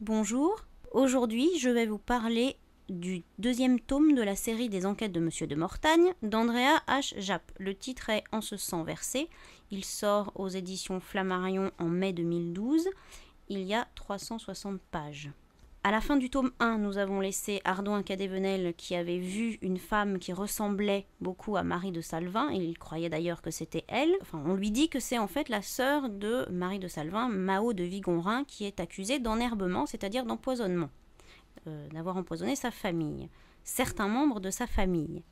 Bonjour, aujourd'hui je vais vous parler du deuxième tome de la série des enquêtes de Monsieur de Mortagne d'Andrea H. Japp. Le titre est En ce sang versé. Il sort aux éditions Flammarion en mai 2012. Il y a 360 pages. À la fin du tome 1, nous avons laissé Ardouin Cadévenel qui avait vu une femme qui ressemblait beaucoup à Marie de Salvin, et il croyait d'ailleurs que c'était elle. Enfin, on lui dit que c'est en fait la sœur de Marie de Salvin, Mao de Vigonrin, qui est accusée d'enherbement, c'est-à-dire d'empoisonnement, d'avoir empoisonné sa famille, certains membres de sa famille.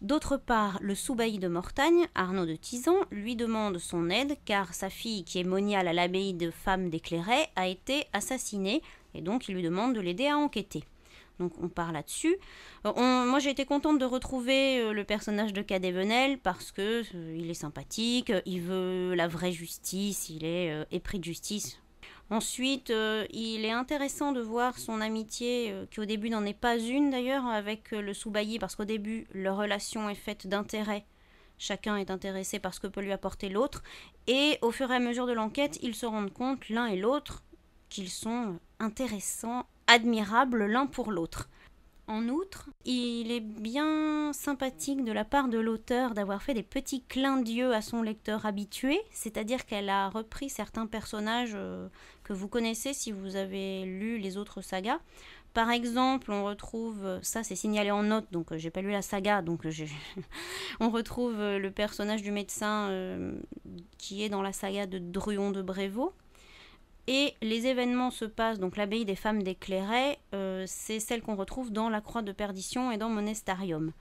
D'autre part, le sous-bailli de Mortagne, Arnaud de Tizan, lui demande son aide car sa fille, qui est moniale à l'abbaye de Femmes des Clairets, a été assassinée et donc il lui demande de l'aider à enquêter. Donc on part là-dessus. Moi j'ai été contente de retrouver le personnage de Cadévenel parce que il est sympathique, il veut la vraie justice, il est épris de justice. Ensuite, il est intéressant de voir son amitié, qui au début n'en est pas une d'ailleurs, avec le sous-bailli, parce qu'au début, leur relation est faite d'intérêt. Chacun est intéressé par ce que peut lui apporter l'autre. Et au fur et à mesure de l'enquête, ils se rendent compte, l'un et l'autre, qu'ils sont intéressants, admirables l'un pour l'autre. En outre, il est bien sympathique de la part de l'auteur d'avoir fait des petits clins d'yeux à son lecteur habitué, c'est-à-dire qu'elle a repris certains personnages que vous connaissez si vous avez lu les autres sagas. Par exemple, on retrouve, ça c'est signalé en note, donc j'ai pas lu la saga, donc on retrouve le personnage du médecin qui est dans la saga de Druon de Brévaux. Et les événements se passent, donc l'abbaye des Femmes des Clairets, c'est celle qu'on retrouve dans La Croix de Perdition et dans Monestarium.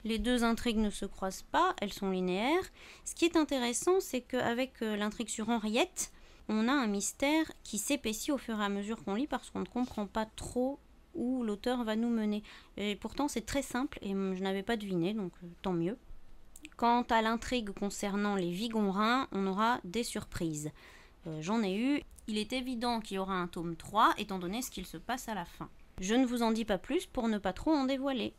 Les deux intrigues ne se croisent pas, elles sont linéaires. Ce qui est intéressant, c'est qu'avec l'intrigue sur Henriette, on a un mystère qui s'épaissit au fur et à mesure qu'on lit parce qu'on ne comprend pas trop où l'auteur va nous mener. Et pourtant c'est très simple et je n'avais pas deviné, donc tant mieux. Quant à l'intrigue concernant les Vigonrin, on aura des surprises. J'en ai eu. Il est évident qu'il y aura un tome 3, étant donné ce qu'il se passe à la fin. Je ne vous en dis pas plus pour ne pas trop en dévoiler.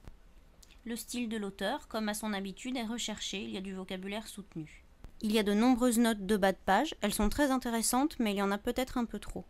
Le style de l'auteur, comme à son habitude, est recherché, il y a du vocabulaire soutenu. Il y a de nombreuses notes de bas de page, elles sont très intéressantes, mais il y en a peut-être un peu trop.